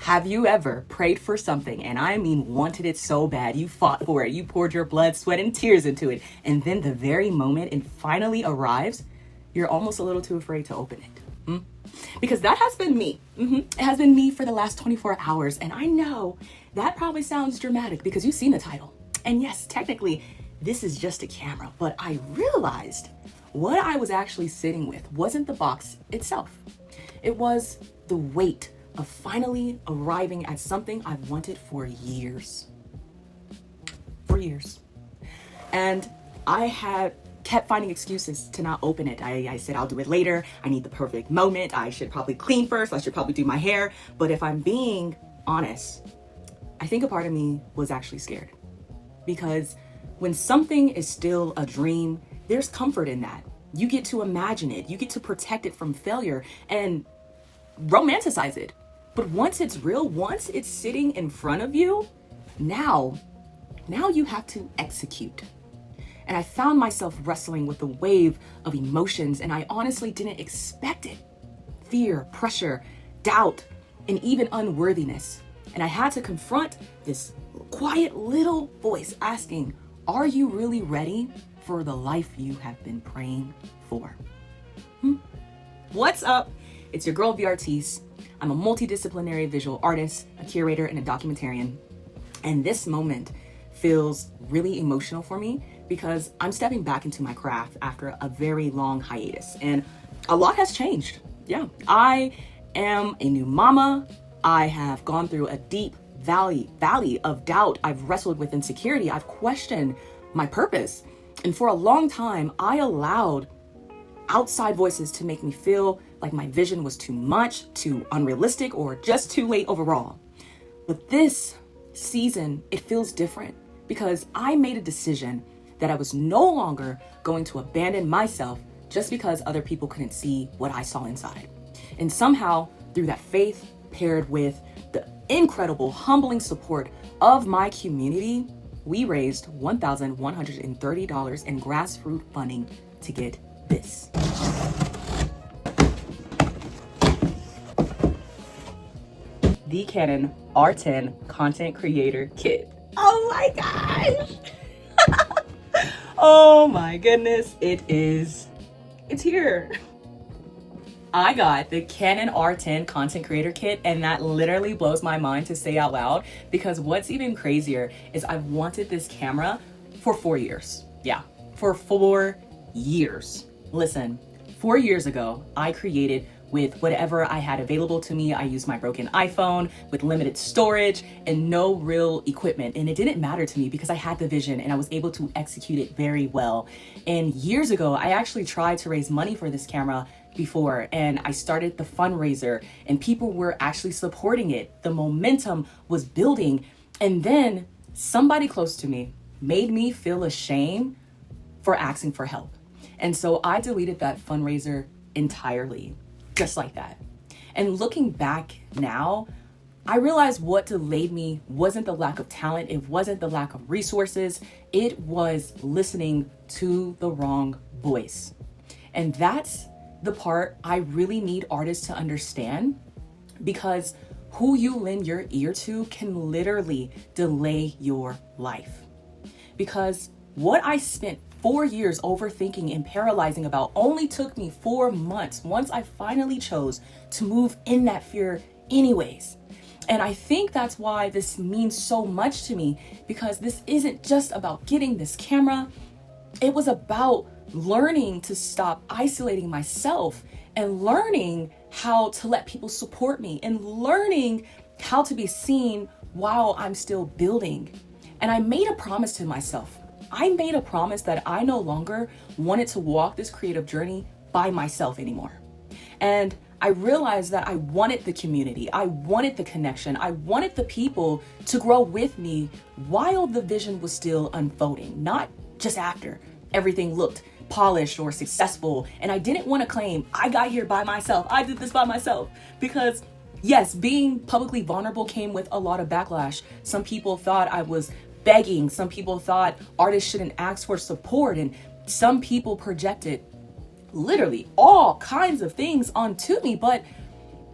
Have you ever prayed for something, and I mean wanted it so bad, you fought for it, you poured your blood, sweat, and tears into it, and then the very moment it finally arrives, you're almost a little too afraid to open it? Because that has been me. It has been me for the last 24 hours, and I know that probably sounds dramatic because you've seen the title. And yes, technically, this is just a camera, but I realized what I was actually sitting with wasn't the box itself. It was the weight of finally arriving at something I've wanted for years. For years. And I had kept finding excuses to not open it. I said, I'll do it later. I need the perfect moment. I should probably clean first. I should probably do my hair. But if I'm being honest, I think a part of me was actually scared. Because when something is still a dream, there's comfort in that. You get to imagine it. You get to protect it from failure and romanticize it. But once it's real, once it's sitting in front of you, now you have to execute. And I found myself wrestling with a wave of emotions, and I honestly didn't expect it. Fear, pressure, doubt, and even unworthiness. And I had to confront this quiet little voice asking, are you really ready for the life you have been praying for? What's up? It's your girl, VRTs. I'm a multidisciplinary visual artist, a curator, and a documentarian. And this moment feels really emotional for me because I'm stepping back into my craft after a very long hiatus. And a lot has changed. Yeah, I am a new mama. I have gone through a deep valley of doubt. I've wrestled with insecurity. I've questioned my purpose. And for a long time, I allowed outside voices to make me feel like my vision was too much, too unrealistic, or just too late overall. But this season, it feels different because I made a decision that I was no longer going to abandon myself just because other people couldn't see what I saw inside. And somehow, through that faith paired with the incredible, humbling support of my community, we raised $1,130 in grassroots funding to get this. The Canon R10 Content Creator Kit. Oh my gosh! Oh my goodness, it's here. I got the Canon R10 Content Creator Kit, and that literally blows my mind to say out loud because what's even crazier is I've wanted this camera for 4 years. Yeah, for 4 years. Listen, 4 years ago, I created with whatever I had available to me. I used my broken iPhone with limited storage and no real equipment. And it didn't matter to me because I had the vision and I was able to execute it very well. And years ago, I actually tried to raise money for this camera before, and I started the fundraiser and people were actually supporting it. The momentum was building. And then somebody close to me made me feel ashamed for asking for help. And so I deleted that fundraiser entirely. Just like that. And looking back now, I realized what delayed me wasn't the lack of talent. It wasn't the lack of resources. It was listening to the wrong voice. And that's the part I really need artists to understand, because who you lend your ear to can literally delay your life. Because what I spent 4 years overthinking and paralyzing about only took me 4 months once I finally chose to move in that fear anyways. And I think that's why this means so much to me, because this isn't just about getting this camera. It was about learning to stop isolating myself and learning how to let people support me and learning how to be seen while I'm still building. And I made a promise to myself. I made a promise that I no longer wanted to walk this creative journey by myself anymore. And I realized that I wanted the community. I wanted the connection. I wanted the people to grow with me while the vision was still unfolding, not just after everything looked polished or successful. And I didn't want to claim I got here by myself. I did this by myself, because yes, being publicly vulnerable came with a lot of backlash. Some people thought I was begging. Some people thought artists shouldn't ask for support. And some people projected literally all kinds of things onto me. But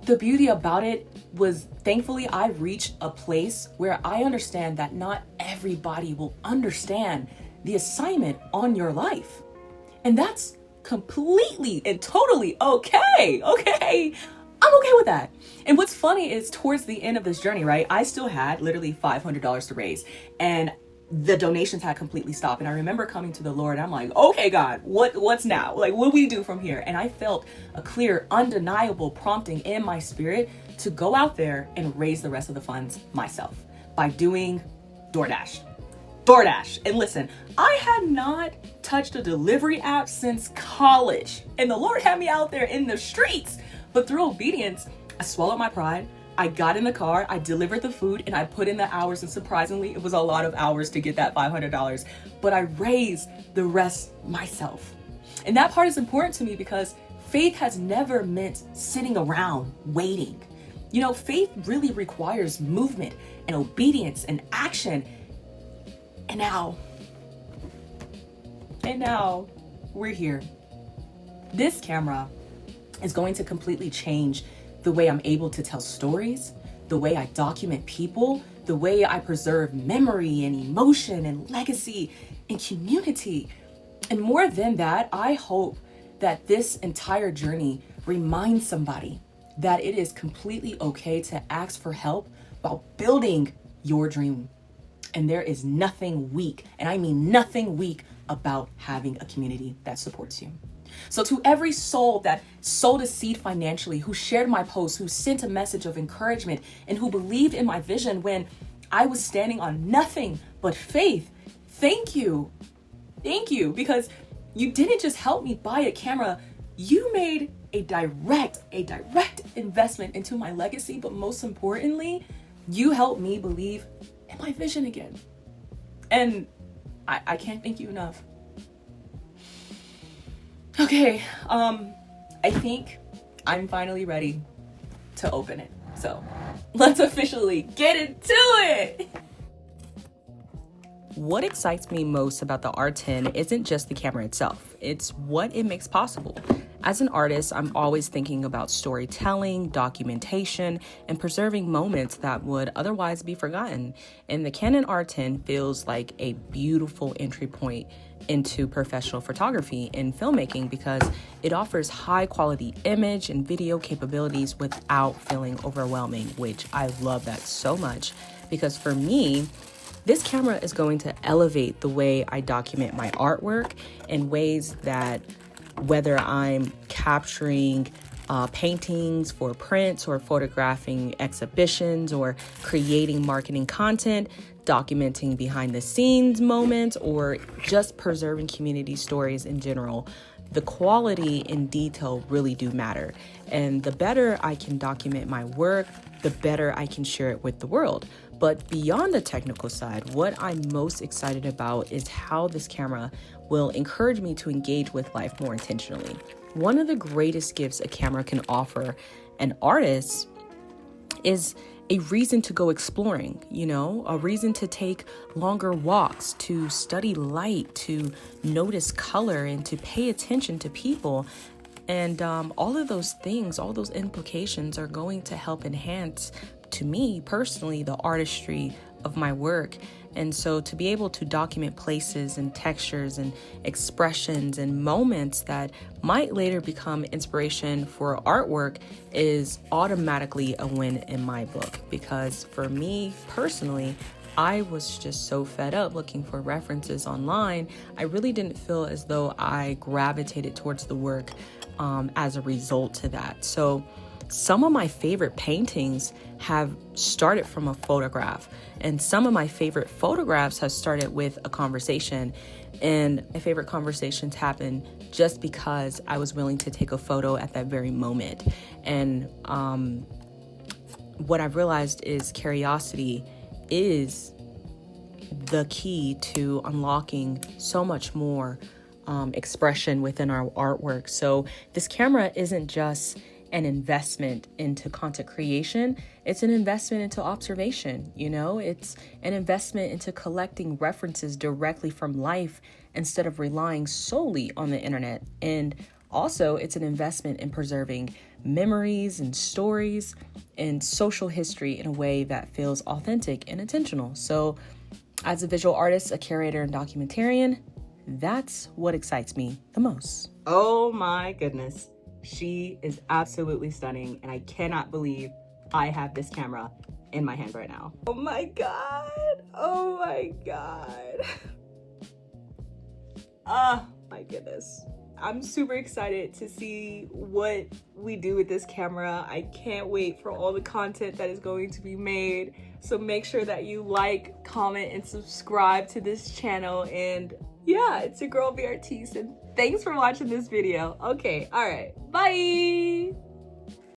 the beauty about it was thankfully I reached a place where I understand that not everybody will understand the assignment on your life. And that's completely and totally okay. Okay. I'm okay with that. And what's funny is towards the end of this journey, right, I still had literally $500 to raise, and the donations had completely stopped. And I remember coming to the Lord, and I'm like, okay, God, what's now? Like, what do we do from here? And I felt a clear, undeniable prompting in my spirit to go out there and raise the rest of the funds myself by doing DoorDash. And listen, I had not touched a delivery app since college, and the Lord had me out there in the streets. But through obedience, I swallowed my pride. I got in the car, I delivered the food, and I put in the hours. And surprisingly, it was a lot of hours to get that $500. But I raised the rest myself. And that part is important to me because faith has never meant sitting around waiting. You know, faith really requires movement and obedience and action. And now we're here. This camera is going to completely change the way I'm able to tell stories, the way I document people, the way I preserve memory and emotion and legacy and community. And more than that, I hope that this entire journey reminds somebody that it is completely okay to ask for help while building your dream. And there is nothing weak, and I mean nothing weak, about having a community that supports you. So to every soul that sowed a seed financially, who shared my post, who sent a message of encouragement, and who believed in my vision when I was standing on nothing but faith, thank you. Thank you, because you didn't just help me buy a camera, you made a direct investment into my legacy, but most importantly, you helped me believe in my vision again. And I can't thank you enough. Okay, I think I'm finally ready to open it. So let's officially get into it. What excites me most about the R10 isn't just the camera itself, it's what it makes possible. As an artist, I'm always thinking about storytelling, documentation, and preserving moments that would otherwise be forgotten. And the Canon R10 feels like a beautiful entry point into professional photography and filmmaking because it offers high quality image and video capabilities without feeling overwhelming, which I love that so much because for me, this camera is going to elevate the way I document my artwork in ways that whether I'm capturing paintings for prints or photographing exhibitions or creating marketing content, documenting behind the scenes moments, or just preserving community stories in general, the quality and detail really do matter. And the better I can document my work, the better I can share it with the world. But beyond the technical side, what I'm most excited about is how this camera will encourage me to engage with life more intentionally. One of the greatest gifts a camera can offer an artist is a reason to go exploring, a reason to take longer walks, to study light, to notice color, and to pay attention to people. And all of those things, all those implications are going to help enhance, to me personally, the artistry of my work. And so to be able to document places and textures and expressions and moments that might later become inspiration for artwork is automatically a win in my book. Because for me personally, I was just so fed up looking for references online. I really didn't feel as though I gravitated towards the work as a result to that. So some of my favorite paintings have started from a photograph, and some of my favorite photographs have started with a conversation. And my favorite conversations happen just because I was willing to take a photo at that very moment. And what I've realized is curiosity is the key to unlocking so much more expression within our artwork. So this camera isn't just an investment into content creation, it's an investment into observation, it's an investment into collecting references directly from life instead of relying solely on the internet. And Also, it's an investment in preserving memories and stories and social history in a way that feels authentic and intentional. So as a visual artist, a curator, and documentarian, that's what excites me the most. Oh my goodness. She is absolutely stunning, and I cannot believe I have this camera in my hand right now. Oh my God. Oh my God. Oh my goodness. I'm super excited to see what we do with this camera. I can't wait for all the content that is going to be made. So make sure that you like, comment, and subscribe to this channel. And yeah, it's your girl VRT, and thanks for watching this video. Okay, all right, bye.